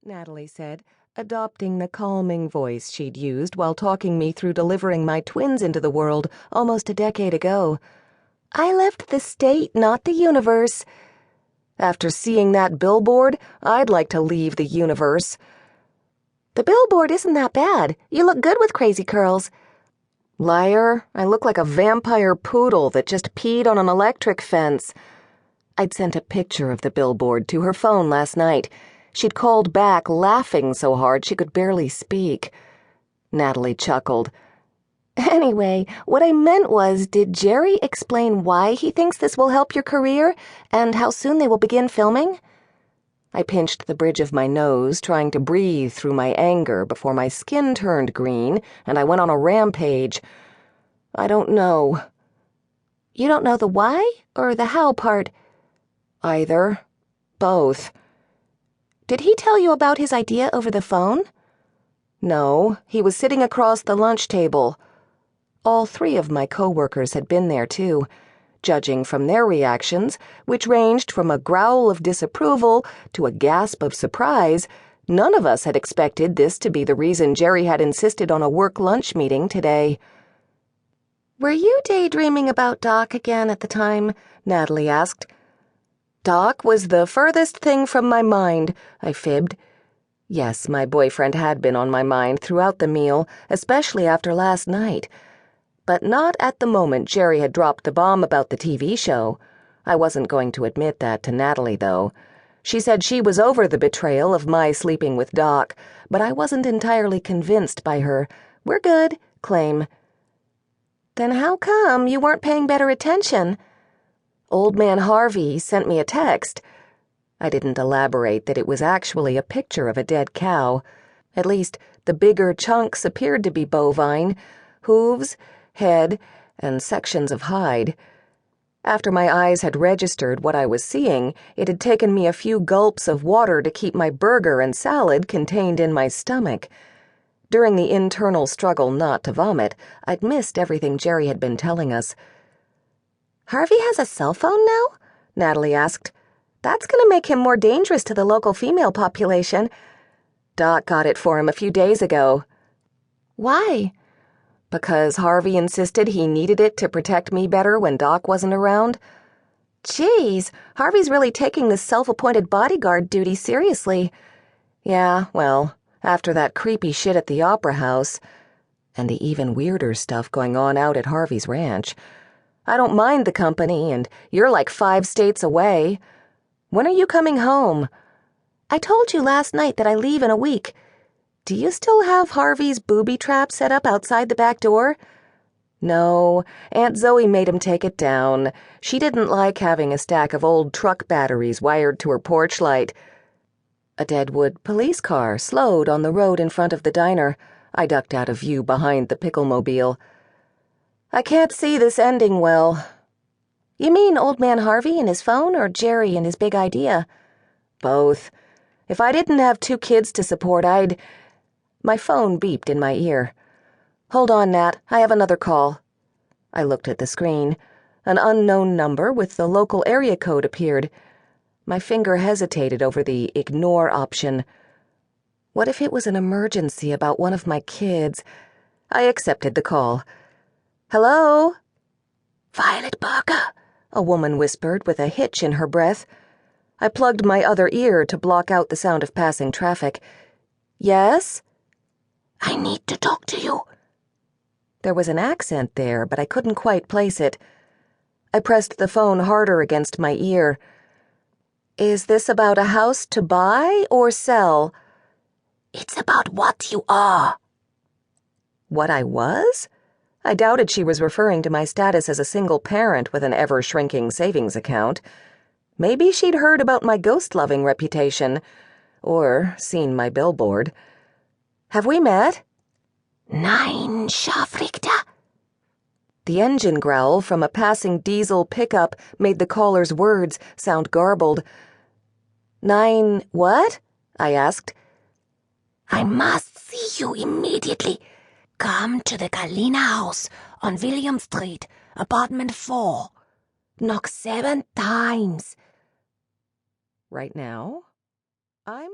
Natalie said, adopting the calming voice she'd used while talking me through delivering my twins into the world almost a decade ago. I left the state, not the universe. After seeing that billboard, I'd like to leave the universe. The billboard isn't that bad. You look good with crazy curls. Liar, I look like a vampire poodle that just peed on an electric fence. I'd sent a picture of the billboard to her phone last night. She'd called back, laughing so hard she could barely speak. Natalie chuckled. Anyway, what I meant was, did Jerry explain why he thinks this will help your career and how soon they will begin filming? I pinched the bridge of my nose, trying to breathe through my anger before my skin turned green and I went on a rampage. I don't know. You don't know the why or the how part? Either. Both. Did he tell you about his idea over the phone? No, he was sitting across the lunch table. All three of my co-workers had been there, too. Judging from their reactions, which ranged from a growl of disapproval to a gasp of surprise, none of us had expected this to be the reason Jerry had insisted on a work lunch meeting today. Were you daydreaming about Doc again at the time? Natalie asked. Doc was the furthest thing from my mind, I fibbed. Yes, my boyfriend had been on my mind throughout the meal, especially after last night. But not at the moment Jerry had dropped the bomb about the TV show. I wasn't going to admit that to Natalie, though. She said she was over the betrayal of my sleeping with Doc, but I wasn't entirely convinced by her "we're good" claim. Then how come you weren't paying better attention? Old Man Harvey sent me a text. I didn't elaborate that it was actually a picture of a dead cow. At least, the bigger chunks appeared to be bovine, hooves, head, and sections of hide. After my eyes had registered what I was seeing, it had taken me a few gulps of water to keep my burger and salad contained in my stomach. During the internal struggle not to vomit, I'd missed everything Jerry had been telling us. Harvey has a cell phone now? Natalie asked. That's going to make him more dangerous to the local female population. Doc got it for him a few days ago. Why? Because Harvey insisted he needed it to protect me better when Doc wasn't around. Geez, Harvey's really taking this self-appointed bodyguard duty seriously. Yeah, well, after that creepy shit at the Opera House, and the even weirder stuff going on out at Harvey's ranch. I don't mind the company, and you're like 5 states away. When are you coming home? I told you last night that I leave in a week. Do you still have Harvey's booby trap set up outside the back door? No, Aunt Zoe made him take it down. She didn't like having a stack of old truck batteries wired to her porch light. A Deadwood police car slowed on the road in front of the diner. I ducked out of view behind the pickle-mobile. I can't see this ending well. You mean Old Man Harvey and his phone, or Jerry and his big idea? Both. If I didn't have 2 kids to support, I'd... My phone beeped in my ear. Hold on, Nat. I have another call. I looked at the screen. An unknown number with the local area code appeared. My finger hesitated over the ignore option. What if it was an emergency about one of my kids? I accepted the call. Hello? Violet Barker, a woman whispered with a hitch in her breath. I plugged my other ear to block out the sound of passing traffic. Yes? I need to talk to you. There was an accent there, but I couldn't quite place it. I pressed the phone harder against my ear. Is this about a house to buy or sell? It's about what you are. What I was? I doubted she was referring to my status as a single parent with an ever-shrinking savings account. Maybe she'd heard about my ghost-loving reputation, or seen my billboard. Have we met? Nein, Scharfrichter. The engine growl from a passing diesel pickup made the caller's words sound garbled. Nein, what? I asked. I must see you immediately. Come to the Galena house on William Street, apartment 4. Knock 7 times. Right now? I'm